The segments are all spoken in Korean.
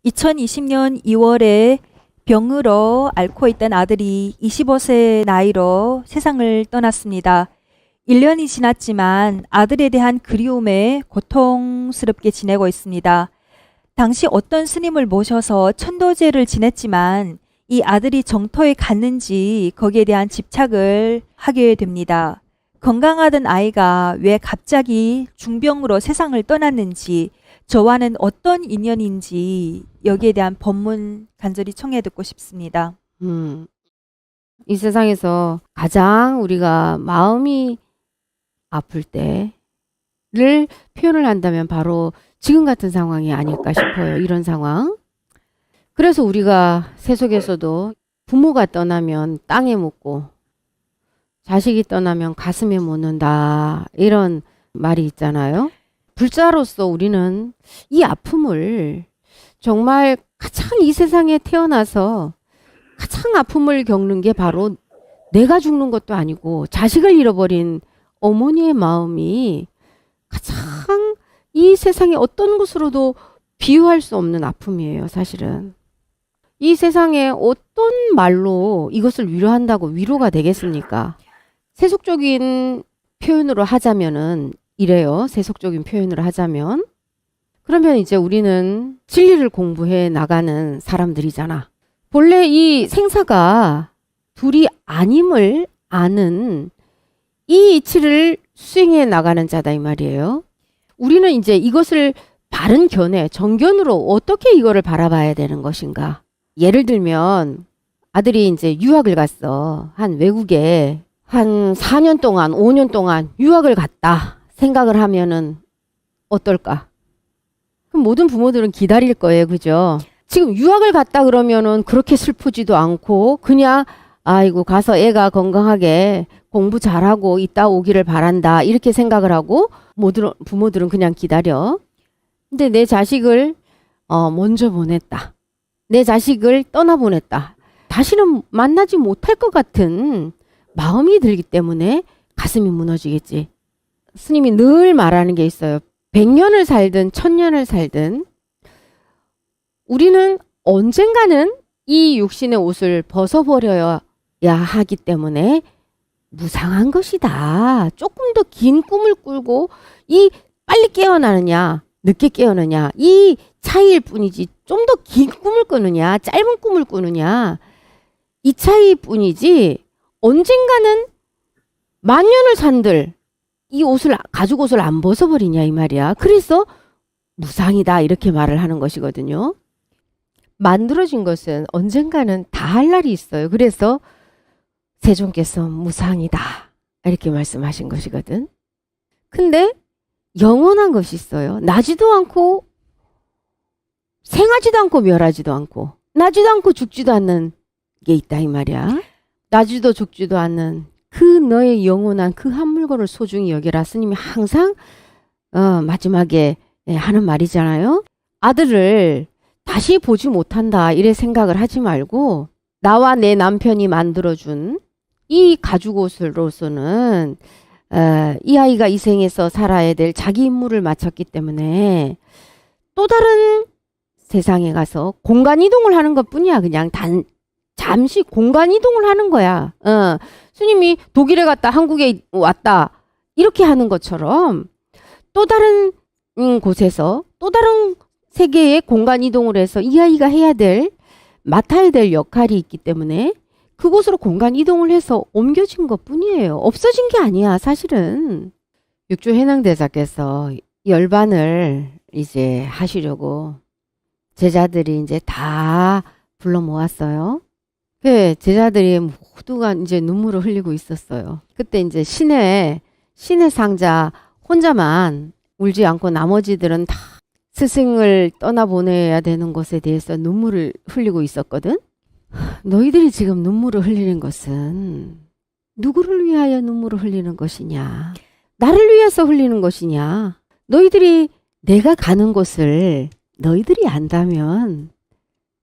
2020년 2월에 병으로 앓고 있던 아들이 25세 나이로 세상을 떠났습니다. 1년이 지났지만 아들에 대한 그리움에 고통스럽게 지내고 있습니다. 당시 어떤 스님을 모셔서 천도제를 지냈지만 이 아들이 정토에 갔는지 거기에 대한 집착을 하게 됩니다. 건강하던 아이가 왜 갑자기 중병으로 세상을 떠났는지, 저와는 어떤 인연인지 여기에 대한 법문 간절히 청해 듣고 싶습니다. 이 세상에서 가장 우리가 마음이 아플 때를 표현을 한다면 바로 지금 같은 상황이 아닐까 싶어요. 이런 상황. 그래서 우리가 세속에서도 부모가 떠나면 땅에 묻고 자식이 떠나면 가슴에 묻는다, 이런 말이 있잖아요. 불자로서 우리는 이 아픔을 정말 가장 이 세상에 태어나서 가장 아픔을 겪는 게 바로 내가 죽는 것도 아니고 자식을 잃어버린 어머니의 마음이 가장 이 세상의 어떤 곳으로도 비유할 수 없는 아픔이에요, 사실은. 이 세상에 어떤 말로 이것을 위로한다고 위로가 되겠습니까? 세속적인 표현으로 하자면은 이래요. 세속적인 표현으로 하자면. 그러면 이제 우리는 진리를 공부해 나가는 사람들이잖아. 본래 이 생사가 둘이 아님을 아는 이 이치를 수행해 나가는 자다, 이 말이에요. 우리는 이제 이것을 바른 견해, 정견으로 어떻게 이거를 바라봐야 되는 것인가. 예를 들면 아들이 이제 유학을 갔어. 한 외국에 한 4년 동안, 5년 동안 유학을 갔다 생각을 하면은 어떨까? 그럼 모든 부모들은 기다릴 거예요. 그죠? 지금 유학을 갔다 그러면은 그렇게 슬프지도 않고 그냥 아이고 가서 애가 건강하게 공부 잘하고 있다 오기를 바란다, 이렇게 생각을 하고 부모들은 그냥 기다려. 근데 내 자식을 먼저 보냈다. 내 자식을 떠나보냈다. 다시는 만나지 못할 것 같은 마음이 들기 때문에 가슴이 무너지겠지. 스님이 늘 말하는 게 있어요. 100년을 살든 1000년을 살든 우리는 언젠가는 이 육신의 옷을 벗어버려야 하기 때문에 무상한 것이다. 조금 더 긴 꿈을 꾸고 이 빨리 깨어나느냐 늦게 깨어나느냐 이 차이일 뿐이지, 좀 더 긴 꿈을 꾸느냐 짧은 꿈을 꾸느냐 이 차이일 뿐이지, 언젠가는 만년을 산들 이 옷을 가죽 옷을 안 벗어버리냐, 이 말이야. 그래서 무상이다, 이렇게 말을 하는 것이거든요. 만들어진 것은 언젠가는 다 할 날이 있어요. 그래서 세존께서 무상이다, 이렇게 말씀하신 것이거든. 근데 영원한 것이 있어요. 나지도 않고 생하지도 않고 멸하지도 않고 나지도 않고 죽지도 않는 게 있다, 이 말이야. 나지도 죽지도 않는 그 너의 영원한 그 한 물건을 소중히 여겨라. 스님이 항상 마지막에 하는 말이잖아요. 아들을 다시 보지 못한다, 이래 생각을 하지 말고 나와 내 남편이 만들어준 이 가죽 옷으로서는 이 아이가 이 생에서 살아야 될 자기 임무를 마쳤기 때문에 또 다른 세상에 가서 공간 이동을 하는 것 뿐이야. 그냥 잠시 공간 이동을 하는 거야. 스님이 독일에 갔다 한국에 왔다 이렇게 하는 것처럼 또 다른 곳에서 또 다른 세계의 공간 이동을 해서 이 아이가 맡아야 될 역할이 있기 때문에 그곳으로 공간 이동을 해서 옮겨진 것 뿐이에요. 없어진 게 아니야, 사실은. 육조 해낭대사께서 열반을 이제 하시려고 제자들이 이제 다 불러 모았어요. 그 제자들이 모두가 이제 눈물을 흘리고 있었어요. 그때 이제 신의 상자 혼자만 울지 않고 나머지들은 다 스승을 떠나보내야 되는 것에 대해서 눈물을 흘리고 있었거든. 너희들이 지금 눈물을 흘리는 것은 누구를 위하여 눈물을 흘리는 것이냐? 나를 위해서 흘리는 것이냐? 너희들이 내가 가는 곳을 너희들이 안다면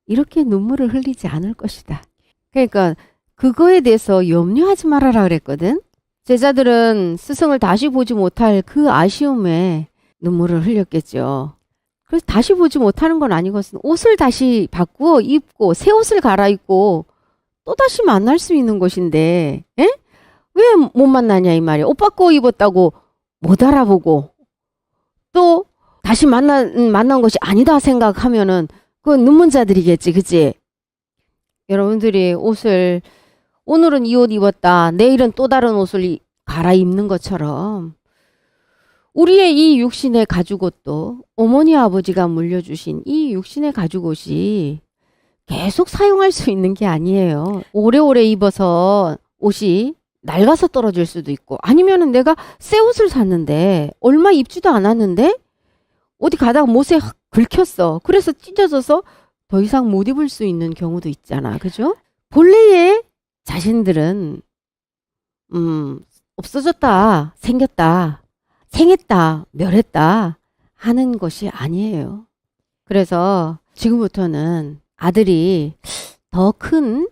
이렇게 눈물을 흘리지 않을 것이다. 그러니까 그거에 대해서 염려하지 말아라 그랬거든. 제자들은 스승을 다시 보지 못할 그 아쉬움에 눈물을 흘렸겠죠. 그래서 다시 보지 못하는 건 아니거든. 옷을 다시 바꾸어 입고 새 옷을 갈아입고 또 다시 만날 수 있는 곳인데, 에? 왜 못 만나냐 이 말이야. 옷 바꿔 입었다고 못 알아보고 또 다시 만난 것이 아니다 생각하면은 그건 눈먼자들이겠지, 그치? 여러분들이 옷을 오늘은 이 옷 입었다, 내일은 또 다른 옷을 갈아입는 것처럼 우리의 이 육신의 가죽옷도 어머니 아버지가 물려주신 이 육신의 가죽옷이 계속 사용할 수 있는 게 아니에요. 오래오래 입어서 옷이 낡아서 떨어질 수도 있고, 아니면은 내가 새 옷을 샀는데 얼마 입지도 않았는데 어디 가다가 못에 확 긁혔어. 그래서 찢어져서 더 이상 못 입을 수 있는 경우도 있잖아. 그죠? 본래의 자신들은 없어졌다, 생겼다, 생했다, 멸했다 하는 것이 아니에요. 그래서 지금부터는 아들이 더 큰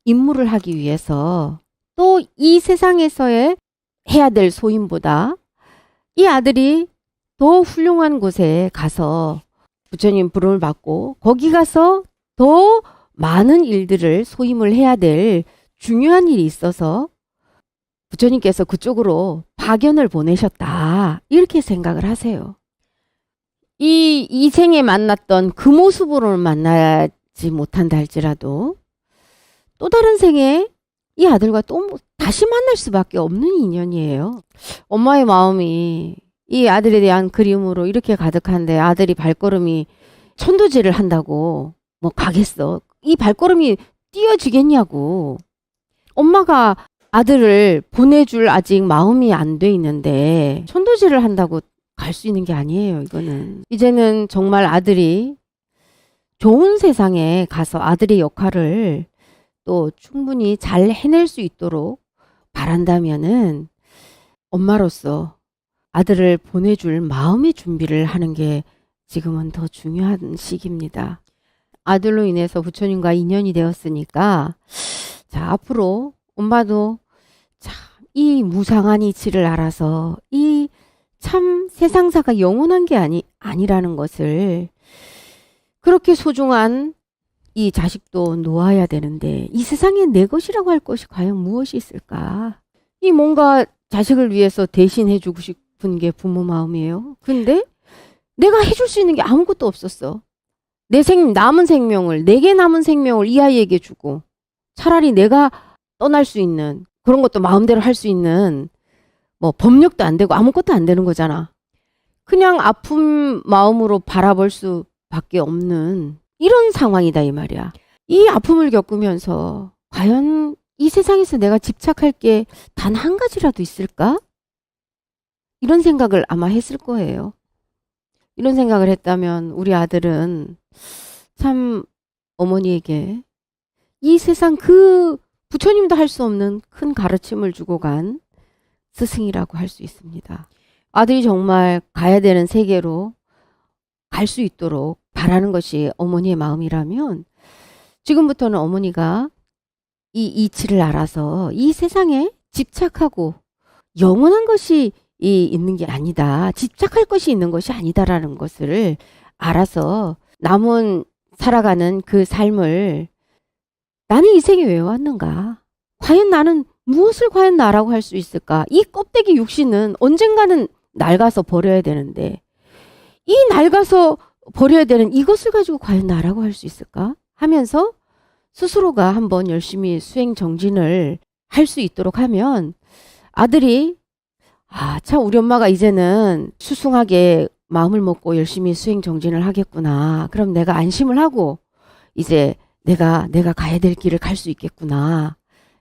임무를 하기 위해서 또 이 세상에서의 해야 될 소임보다 이 아들이 더 훌륭한 곳에 가서 부처님 부름을 받고 거기 가서 더 많은 일들을 소임을 해야 될 중요한 일이 있어서 부처님께서 그쪽으로 파견을 보내셨다. 이렇게 생각을 하세요. 이 생에 만났던 그 모습으로는 만나지 못한다 할지라도 또 다른 생에 이 아들과 또 다시 만날 수밖에 없는 인연이에요. 엄마의 마음이 이 아들에 대한 그리움으로 이렇게 가득한데 아들이 발걸음이 천도질을 한다고 뭐 가겠어. 이 발걸음이 띄어지겠냐고. 엄마가 아들을 보내줄 아직 마음이 안 돼 있는데 천도질을 한다고 갈 수 있는 게 아니에요. 이거는 이제는 정말 아들이 좋은 세상에 가서 아들의 역할을 또 충분히 잘 해낼 수 있도록 바란다면은 엄마로서 아들을 보내줄 마음의 준비를 하는 게 지금은 더 중요한 시기입니다. 아들로 인해서 부처님과 인연이 되었으니까 자, 앞으로 엄마도 참 이 무상한 이치를 알아서 이 참 세상사가 영원한 게 아니라는 것을, 그렇게 소중한 이 자식도 놓아야 되는데 이 세상에 내 것이라고 할 것이 과연 무엇이 있을까? 이 뭔가 자식을 위해서 대신해 주고 싶은 게 부모 마음이에요. 근데 내가 해줄 수 있는 게 아무것도 없었어. 남은 생명을, 내게 남은 생명을 이 아이에게 주고 차라리 내가 떠날 수 있는 그런 것도 마음대로 할 수 있는 뭐 법력도 안 되고 아무것도 안 되는 거잖아. 그냥 아픈 마음으로 바라볼 수밖에 없는 이런 상황이다 이 말이야. 이 아픔을 겪으면서 과연 이 세상에서 내가 집착할 게 단 한 가지라도 있을까? 이런 생각을 아마 했을 거예요. 이런 생각을 했다면 우리 아들은 참 어머니에게 이 세상 그 부처님도 할 수 없는 큰 가르침을 주고 간 스승이라고 할 수 있습니다. 아들이 정말 가야 되는 세계로 갈 수 있도록 바라는 것이 어머니의 마음이라면 지금부터는 어머니가 이 이치를 알아서 이 세상에 집착하고 영원한 것이 있는 게 아니다. 집착할 것이 있는 것이 아니다라는 것을 알아서 남은 살아가는 그 삶을 나는 이 생에 왜 왔는가? 과연 나는 무엇을 과연 나라고 할 수 있을까? 이 껍데기 육신은 언젠가는 낡아서 버려야 되는데 이 낡아서 버려야 되는 이것을 가지고 과연 나라고 할 수 있을까? 하면서 스스로가 한번 열심히 수행 정진을 할 수 있도록 하면 아들이 참 우리 엄마가 이제는 수승하게 마음을 먹고 열심히 수행 정진을 하겠구나. 그럼 내가 안심을 하고 이제 내가 가야 될 길을 갈 수 있겠구나.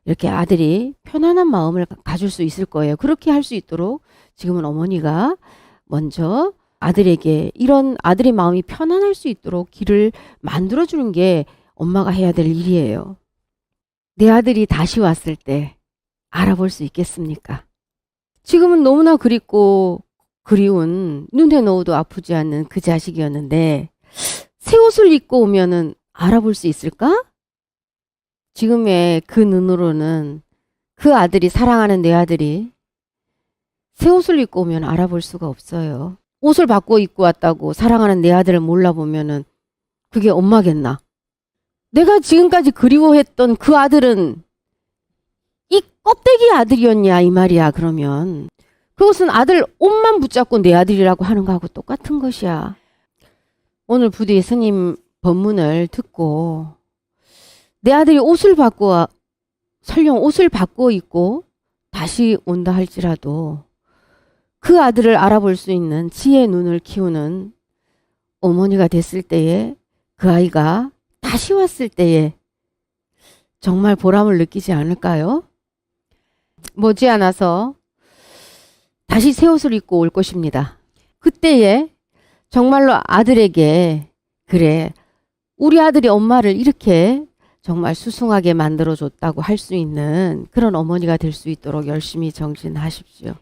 이렇게 아들이 편안한 마음을 가질 수 있을 거예요. 그렇게 할 수 있도록 지금은 어머니가 먼저 아들에게 이런 아들의 마음이 편안할 수 있도록 길을 만들어주는 게 엄마가 해야 될 일이에요. 내 아들이 다시 왔을 때 알아볼 수 있겠습니까? 지금은 너무나 그립고 그리운 눈에 넣어도 아프지 않는 그 자식이었는데 새 옷을 입고 오면은 알아볼 수 있을까? 지금의 그 눈으로는 그 아들이, 사랑하는 내 아들이 새 옷을 입고 오면 알아볼 수가 없어요. 옷을 바꿔 입고 왔다고 사랑하는 내 아들을 몰라보면은 그게 엄마겠나? 내가 지금까지 그리워했던 그 아들은 이 껍데기 아들이었냐 이 말이야. 그러면 그것은 아들 옷만 붙잡고 내 아들이라고 하는 거하고 똑같은 것이야. 오늘 부디 스님 법문을 듣고 내 아들이 옷을 바꿔 설령 옷을 바꿔 입고 다시 온다 할지라도 그 아들을 알아볼 수 있는 지혜의 눈을 키우는 어머니가 됐을 때에 그 아이가 다시 왔을 때에 정말 보람을 느끼지 않을까요? 머지않아서 다시 새 옷을 입고 올 것입니다. 그때에 정말로 아들에게 그래 우리 아들이 엄마를 이렇게 정말 수승하게 만들어줬다고 할 수 있는 그런 어머니가 될 수 있도록 열심히 정진하십시오.